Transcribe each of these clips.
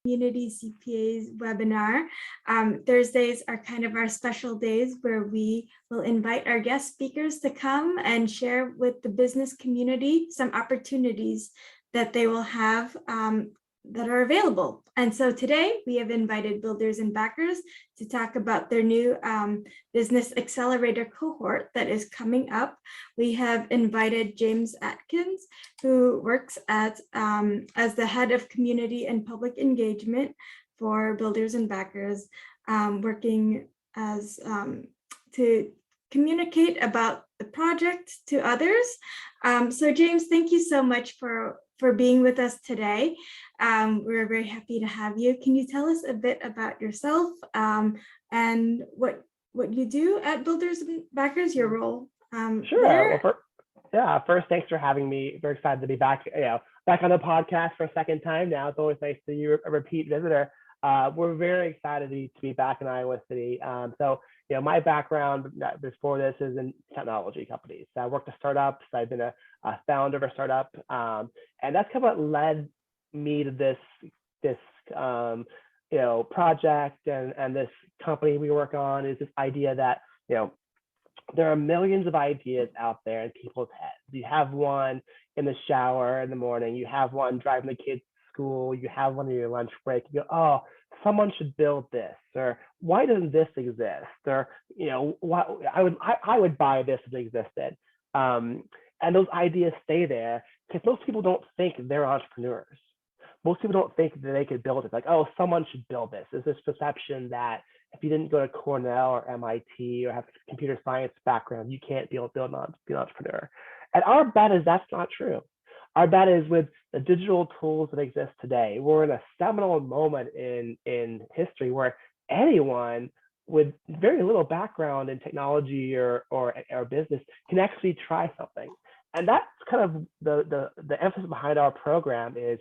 Community CPA's webinar. Thursdays are kind of our special days where we will invite our guest speakers to come and share with the business community some opportunities that they will have that are available. And so today we have invited builders and backers to talk about their new business accelerator cohort that is coming up. We have invited James Atkins, who works as the head of community and public engagement for builders and backers, working as to communicate about the project to others. So James, thank you so much for being with us today. We're very happy to have you. Can you tell us a bit about yourself and what you do at Builders and Backers, your role Sure. Well, first, thanks for having me. Very excited to be back, back on the podcast for a second time now. It's always nice to be a repeat visitor. We're very excited to be back in Iowa City. My background before this is in technology companies. I worked at startups. I've been a founder of a startup, and that's kind of what led me to this project and this company we work on. Is this idea that there are millions of ideas out there in people's heads. You have one in the shower in the morning. You have one driving the kids to school. You have one in your lunch break. You go, oh, someone should build this, or why doesn't this exist, or I would buy this if it existed. And those ideas stay there because most people don't think they're entrepreneurs. Most people don't think that they could build it. Like, oh, someone should build this. There's this perception that if you didn't go to Cornell or MIT or have a computer science background, you can't be able to be an entrepreneur. And our bet is that's not true. Our bet is with the digital tools that exist today, we're in a seminal moment in history where anyone with very little background in technology or business can actually try something. And that's kind of the emphasis behind our program is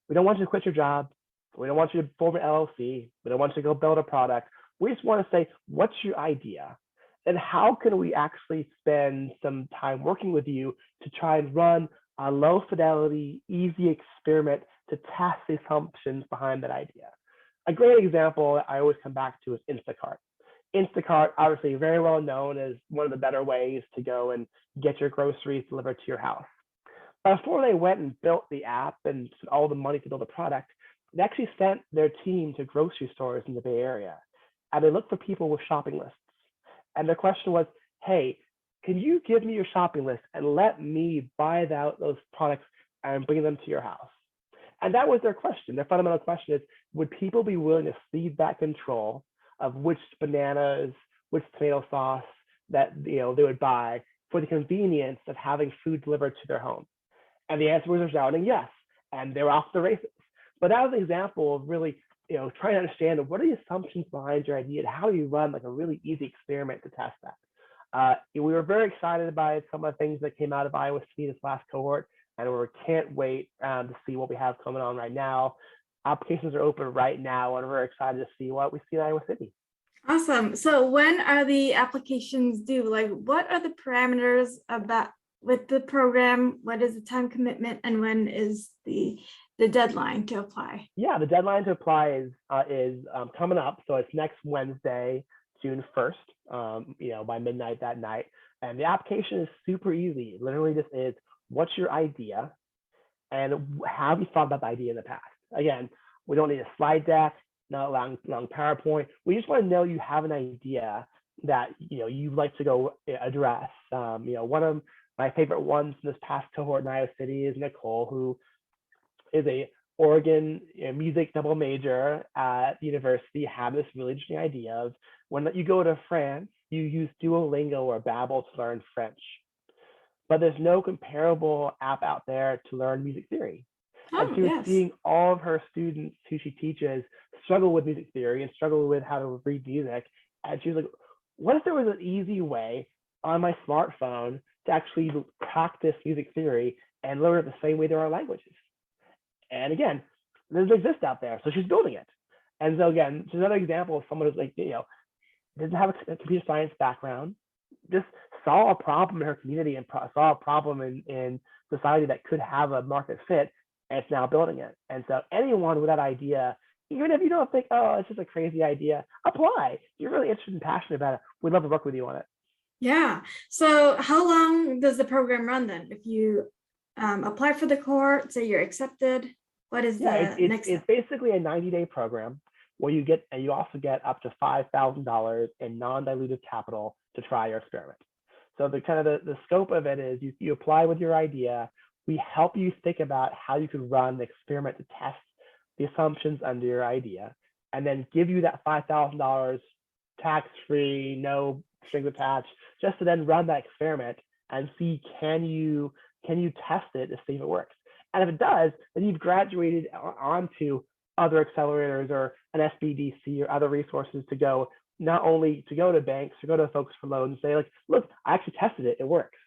we don't want you to quit your job. We don't want you to form an LLC. We don't want you to go build a product. We just want to say, what's your idea? And how can we actually spend some time working with you to try and run a low fidelity, easy experiment to test the assumptions behind that idea? A great example I always come back to is Instacart. Instacart, obviously very well known as one of the better ways to go and get your groceries delivered to your house. But before they went and built the app and spent all the money to build a product, they actually sent their team to grocery stores in the Bay Area. And they looked for people with shopping lists. And the question was, hey, can you give me your shopping list and let me buy those products and bring them to your house? And that was their question. Their fundamental question is, would people be willing to cede that control of which bananas, which tomato sauce that they would buy for the convenience of having food delivered to their home? And the answer was a resounding yes. And they were off the races. But that was an example of really trying to understand what are the assumptions behind your idea and how do you run like a really easy experiment to test that. We were very excited by some of the things that came out of Iowa City this last cohort, and we can't wait to see what we have coming on right now. Applications are open right now, and we're excited to see what we see in Iowa City. Awesome. So when are the applications due? Like, what are the parameters with the program? What is the time commitment, and when is the deadline to apply? Yeah, the deadline to apply is coming up. So it's next Wednesday, June 1st, by midnight that night. And the application is super easy. Literally just is, what's your idea? And how have you thought about the idea in the past? Again, we don't need a slide deck, not a long PowerPoint. We just want to know you have an idea that you'd like to go address. One of my favorite ones in this past cohort in Iowa City is Nicole, who is a Oregon music double major at the university, had this really interesting idea of when you go to France, you use Duolingo or Babbel to learn French. But there's no comparable app out there to learn music theory. And she was seeing all of her students who she teaches struggle with music theory and struggle with how to read music. And she was like, what if there was an easy way on my smartphone to actually practice music theory and learn it the same way there are languages? And again, this exists out there, so she's building it. And so again, it's another example of someone who's like, doesn't have a computer science background, just saw a problem in her community and saw a problem in society that could have a market fit, and it's now building it. And so anyone with that idea, even if you don't think, oh, it's just a crazy idea, apply. If you're really interested and passionate about it, we'd love to work with you on it. Yeah. So how long does the program run then? If you apply for the cohort, say you're accepted, what is Yeah, the next it's step? basically a 90-day program where you also get up to $5,000 in non-dilutive capital to try your experiment. So the scope of it is you apply with your idea. We help you think about how you could run the experiment to test the assumptions under your idea, and then give you that $5,000 tax-free, no strings attached, just to then run that experiment and see can you test it to see if it works. And if it does, then you've graduated onto other accelerators or an SBDC or other resources to go, not only to go to banks, to go to folks for loans and say, like, look, I actually tested it, it works.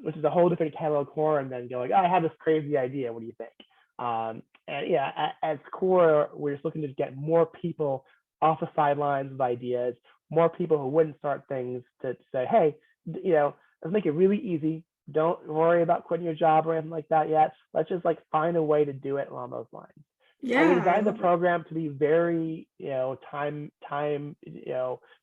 Which is a whole different kettle of corn than going, oh, I have this crazy idea, what do you think? And yeah, at core, we're just looking to get more people off the sidelines with ideas, more people who wouldn't start things to say, hey, let's make it really easy. Don't worry about quitting your job or anything like that yet. Let's just like find a way to do it along those lines. And we Yeah, I designed the love it. program to be very, time,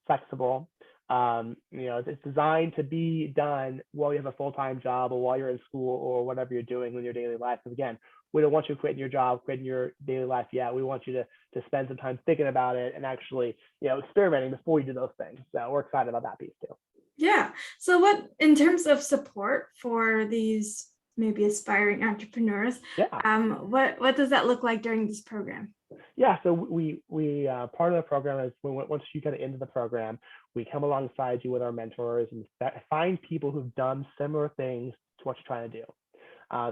flexible. It's designed to be done while you have a full-time job or while you're in school or whatever you're doing in your daily life. Because again, we don't want you quitting your job, quitting your daily life yet. We want you to spend some time thinking about it and actually, experimenting before you do those things. So we're excited about that piece too. Yeah. So what, in terms of support for these maybe aspiring entrepreneurs, Yeah. what does that look like during this program? Yeah, so we part of the program is once you get into the program, we come alongside you with our mentors and find people who've done similar things to what you're trying to do.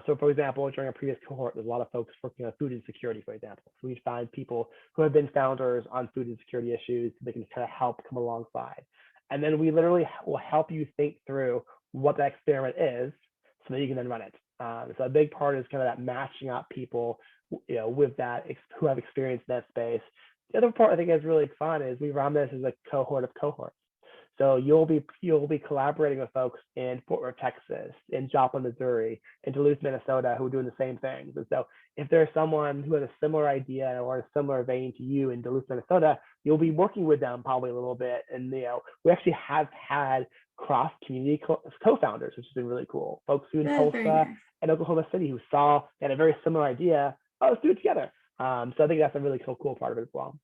So for example, during a previous cohort, there's a lot of folks working on food insecurity, for example. So we find people who have been founders on food insecurity issues, so they can kind of help come alongside. And then we literally will help you think through what that experiment is so that you can then run it. So a big part is kind of that matching up people, with that who have experience in that space. The other part I think is really fun is we run this as a cohort of cohorts. So you'll be collaborating with folks in Fort Worth, Texas, in Joplin, Missouri, in Duluth, Minnesota, who are doing the same things. And so if there's someone who has a similar idea or a similar vein to you in Duluth, Minnesota, you'll be working with them probably a little bit. And we actually have had cross community co-founders, which has been really cool. Folks who in That's very Tulsa nice. and Oklahoma City who saw they had a very similar idea. Oh, let's do it together. So I think that's a really cool part of it as well.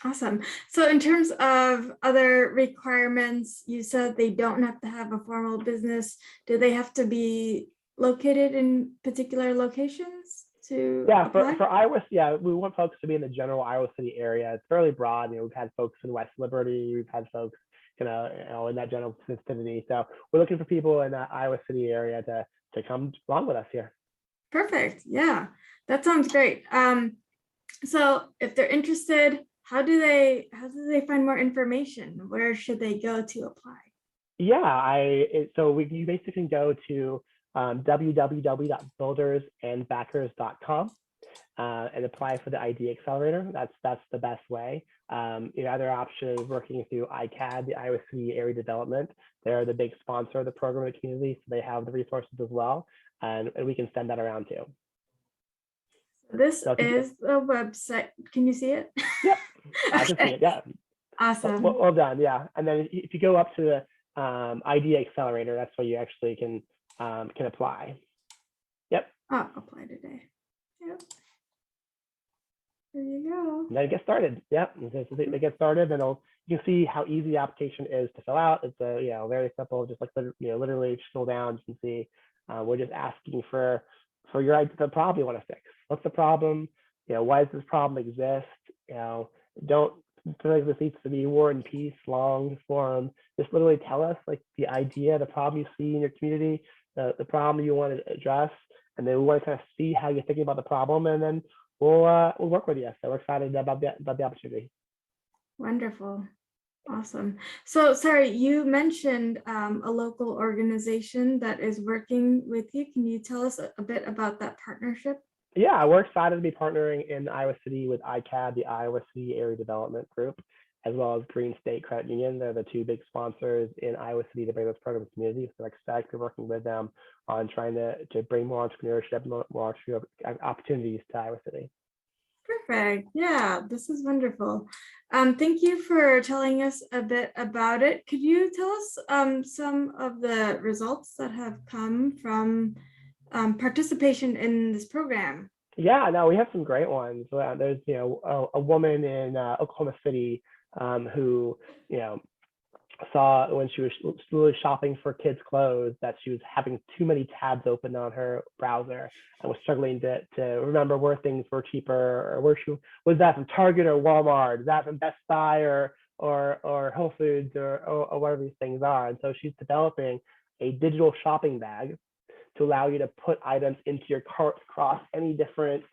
Awesome. So in terms of other requirements, you said they don't have to have a formal business. Do they have to be located in particular locations to Yeah, apply? for Iowa, yeah, we want folks to be in the general Iowa City area. It's fairly broad. We've had folks in West Liberty, we've had folks, in that general vicinity. So we're looking for people in that Iowa City area to come along with us here. Perfect. Yeah, that sounds great. So if they're interested, how do they find more information? Where should they go to apply? Yeah, you basically go to www.buildersandbackers.com and apply for the ID Accelerator. That's the best way. The other option is working through ICAD, the Iowa City Area Development. They're the big sponsor of the program in the community, so they have the resources as well, and we can send that around too. This is the website. Can you see it? Yep, I can see it. Yeah. Awesome. Well done. Yeah, and then if you go up to the ID Accelerator, that's where you actually can apply. Yep. Oh, apply today. Yep. There you go. And then get started. Yep. So they get started, and you can see how easy the application is to fill out. It's very simple. Just like literally scroll down, you can see we're just asking for the problem you want to fix. What's the problem? Why does this problem exist? Don't feel like this needs to be War and Peace, long form. Just literally tell us like the idea, the problem you see in your community, the problem you want to address, and then we want to kind of see how you're thinking about the problem, and then we'll work with you. So we're excited about the opportunity. Wonderful. Awesome. So sorry, you mentioned a local organization that is working with you. Can you tell us a bit about that partnership? Yeah, we're excited to be partnering in Iowa City with ICAD, the Iowa City Area Development Group. as well as Green State Credit Union. They're the two big sponsors in Iowa City to bring this program to the community. So I'm excited to be working with them on trying to bring more entrepreneurship, more entrepreneurial opportunities to Iowa City. Perfect. Yeah, this is wonderful. Thank you for telling us a bit about it. Could you tell us some of the results that have come from participation in this program? Yeah, no, we have some great ones. There's, a woman in Oklahoma City who, saw when she was slowly shopping for kids' clothes that she was having too many tabs open on her browser and was struggling to remember where things were cheaper, or where she was, that from Target or Walmart, is that from Best Buy or Whole Foods or whatever these things are. And so she's developing a digital shopping bag to allow you to put items into your cart across any different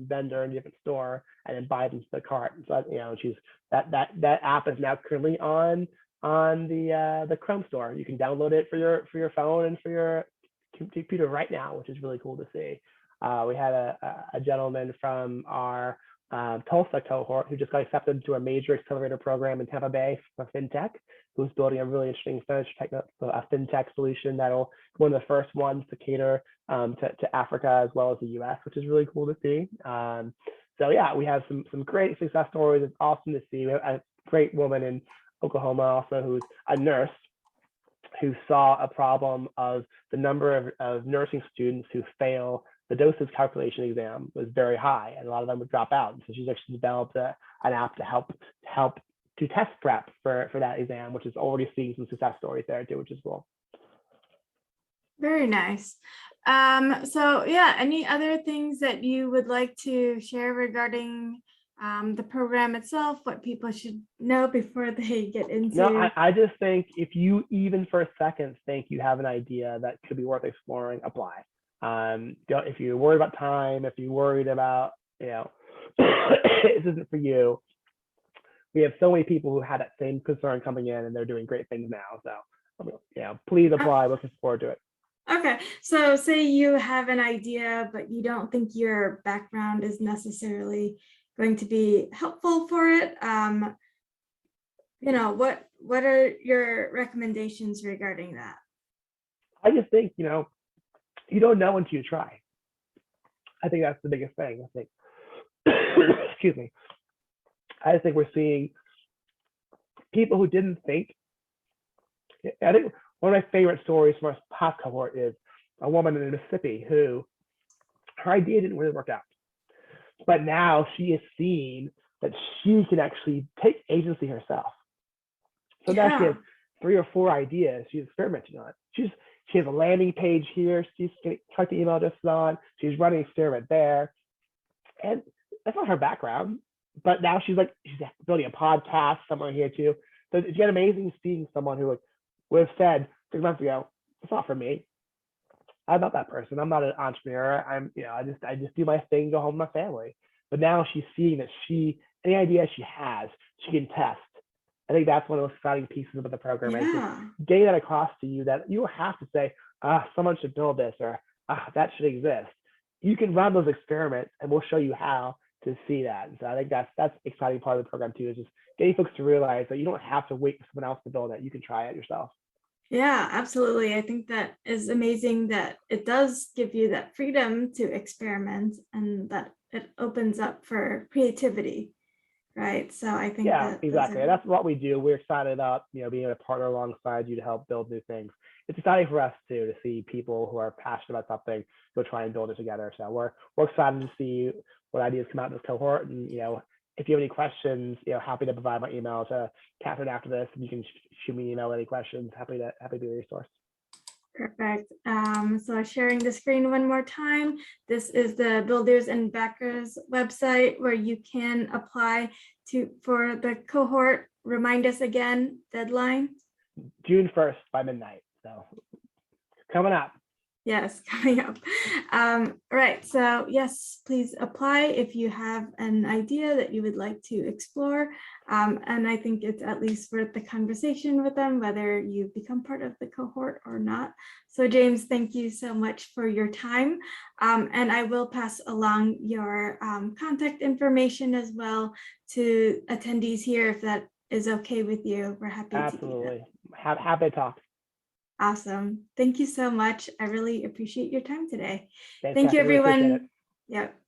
vendor in a different store and then buy them to the cart. So she's that app is now currently on the Chrome store. You can download it for your phone and for your computer right now, which is really cool to see. We had a gentleman from our Tulsa cohort who just got accepted to a major accelerator program in Tampa Bay for fintech, who's building a really interesting fintech solution that'll be one of the first ones to cater to Africa as well as the US, which is really cool to see. So yeah, we have some great success stories. It's awesome to see. We have a great woman in Oklahoma also who's a nurse who saw a problem of the number of nursing students who fail the doses calculation exam was very high, and a lot of them would drop out. So she's actually developed an app to help to test prep for that exam, which is already seeing some success stories there too, which is cool. Very nice. So yeah, any other things that you would like to share regarding the program itself, what people should know before they get into? No, I just think if you even for a second think you have an idea that could be worth exploring, apply. If you're worried about time, if you're worried about, this isn't for you, we have so many people who had that same concern coming in and they're doing great things now. So, please apply. Looking forward to it. Okay, so say you have an idea, but you don't think your background is necessarily going to be helpful for it. What are your recommendations regarding that? I just think, you don't know until you try. I think that's the biggest thing. I think, excuse me. I just think we're seeing people who didn't think. I think one of my favorite stories from our past cohort is a woman in Mississippi who her idea didn't really work out. But now she has seen that she can actually take agency herself. So now she has 3 or 4 ideas she's experimenting on. She has a landing page here. She's collecting email addresses on. She's running an experiment there. And that's not her background. But now she's building a podcast somewhere here too. So it's yet amazing seeing someone who would have said 6 months ago, it's not for me. I'm not that person. I'm not an entrepreneur. I just do my thing, go home with my family. But now she's seeing that any idea she has, she can test. I think that's one of the most exciting pieces about the program. Is just getting that across to you that you don't have to say, someone should build this or that should exist. You can run those experiments and we'll show you how to see that. And so I think that's the exciting part of the program too, is just getting folks to realize that you don't have to wait for someone else to build it. You can try it yourself. Yeah, absolutely. I think that is amazing that it does give you that freedom to experiment and that it opens up for creativity, right? So I think exactly. That's what we do. We're excited about being able to partner alongside you to help build new things. It's exciting for us too to see people who are passionate about something go try and build it together. So we're excited to see what ideas come out of this cohort. And if you have any questions, happy to provide my email to Catherine after this, and you can shoot me an email with any questions. Happy to be a resource. Perfect. So sharing the screen one more time. This is the Builders and Backers website where you can apply for the cohort. Remind us again, deadline? June 1st by midnight. So coming up. Yes, coming up. Right. So yes, please apply if you have an idea that you would like to explore. And I think it's at least worth the conversation with them, whether you become part of the cohort or not. So James, thank you so much for your time. And I will pass along your contact information as well to attendees here if that is okay with you, we're happy to do that. Absolutely. Happy to talk. Awesome. Thank you so much. I really appreciate your time today. Thanks, Thank you, Kathy. Really appreciate it. everyone. Yep.